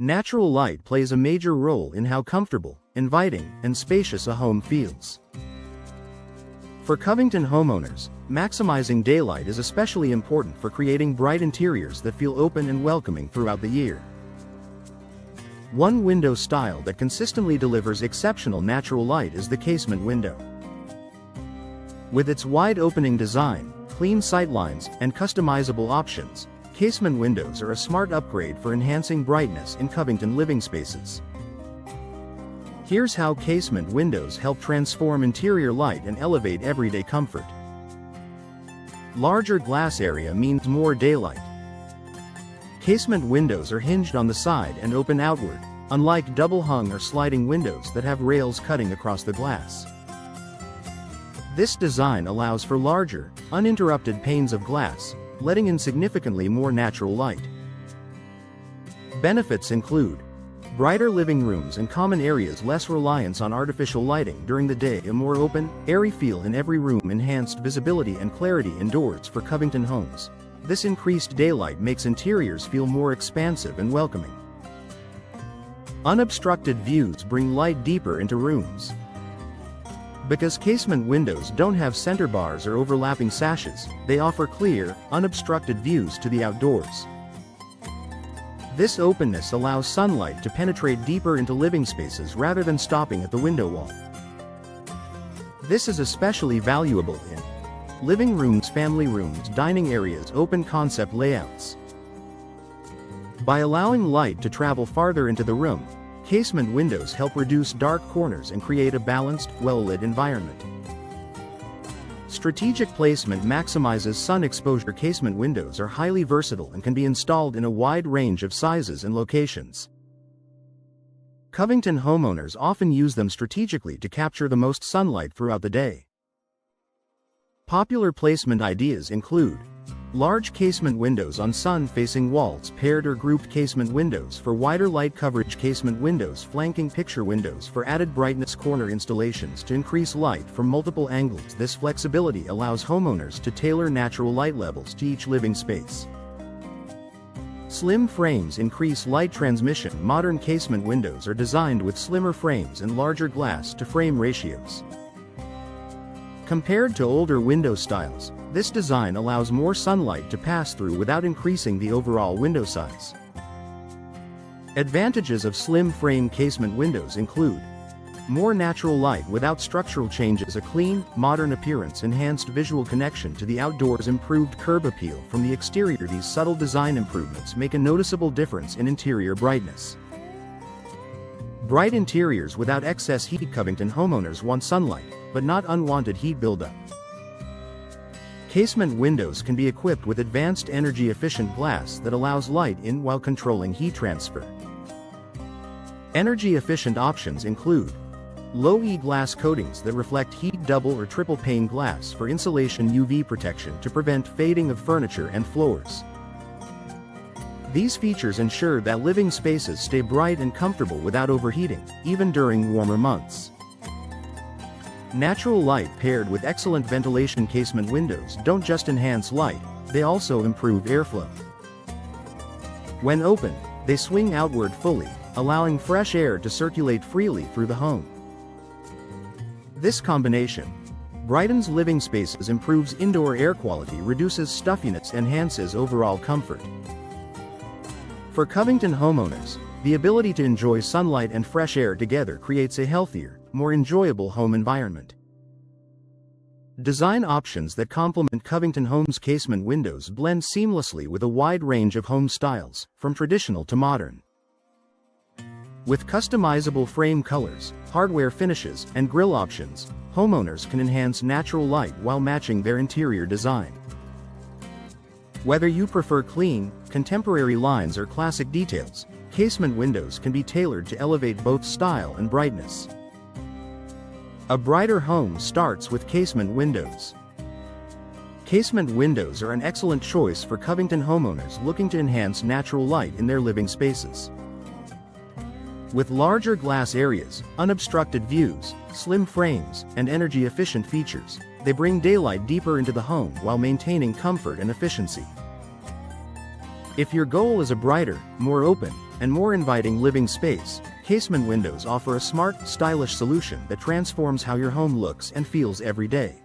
Natural light plays a major role in how comfortable, inviting, and spacious a home feels. For Covington homeowners, maximizing daylight is especially important for creating bright interiors that feel open and welcoming throughout the year. One window style that consistently delivers exceptional natural light is the casement window. With its wide opening design, clean sightlines, and customizable options, casement windows are a smart upgrade for enhancing brightness in Covington living spaces. Here's how casement windows help transform interior light and elevate everyday comfort. Larger glass area means more daylight. Casement windows are hinged on the side and open outward, unlike double-hung or sliding windows that have rails cutting across the glass. This design allows for larger, uninterrupted panes of glass, letting in significantly more natural light. Benefits include brighter living rooms and common areas, less reliance on artificial lighting during the day, a more open, airy feel in every room, enhanced visibility and clarity indoors for Covington homes. This increased daylight makes interiors feel more expansive and welcoming. Unobstructed views bring light deeper into rooms. Because casement windows don't have center bars or overlapping sashes, they offer clear, unobstructed views to the outdoors. This openness allows sunlight to penetrate deeper into living spaces rather than stopping at the window wall. This is especially valuable in living rooms, family rooms, dining areas, open concept layouts. By allowing light to travel farther into the room, casement windows help reduce dark corners and create a balanced, well-lit environment. Strategic placement maximizes sun exposure. Casement windows are highly versatile and can be installed in a wide range of sizes and locations. Covington homeowners often use them strategically to capture the most sunlight throughout the day. Popular placement ideas include large casement windows on sun-facing walls, paired or grouped casement windows for wider light coverage, casement windows flanking picture windows for added brightness, corner installations to increase light from multiple angles. This flexibility allows homeowners to tailor natural light levels to each living space. Slim frames increase light transmission. Modern casement windows are designed with slimmer frames and larger glass-to-frame ratios. Compared to older window styles, this design allows more sunlight to pass through without increasing the overall window size. Advantages of slim frame casement windows include more natural light without structural changes, a clean, modern appearance, enhanced visual connection to the outdoors, improved curb appeal from the exterior. These subtle design improvements make a noticeable difference in interior brightness. Bright interiors without excess heat. Covington homeowners want sunlight, but not unwanted heat buildup. Casement windows can be equipped with advanced energy-efficient glass that allows light in while controlling heat transfer. Energy-efficient options include low-E glass coatings that reflect heat, double or triple pane glass for insulation, UV protection to prevent fading of furniture and floors. These features ensure that living spaces stay bright and comfortable without overheating, even during warmer months. Natural light paired with excellent ventilation. Casement windows don't just enhance light, they also improve airflow. When open, they swing outward fully, allowing fresh air to circulate freely through the home. This combination brightens living spaces, improves indoor air quality, reduces stuffiness, enhances overall comfort. For Covington homeowners, the ability to enjoy sunlight and fresh air together creates a healthier, more enjoyable home environment. Design options that complement Covington Homes' casement windows blend seamlessly with a wide range of home styles, from traditional to modern. With customizable frame colors, hardware finishes, and grille options, homeowners can enhance natural light while matching their interior design. Whether you prefer clean, contemporary lines or classic details, casement windows can be tailored to elevate both style and brightness. A brighter home starts with casement windows. Casement windows are an excellent choice for Covington homeowners looking to enhance natural light in their living spaces. With larger glass areas, unobstructed views, slim frames, and energy-efficient features, they bring daylight deeper into the home while maintaining comfort and efficiency. If your goal is a brighter, more open, and more inviting living space, Casement Windows offer a smart, stylish solution that transforms how your home looks and feels every day.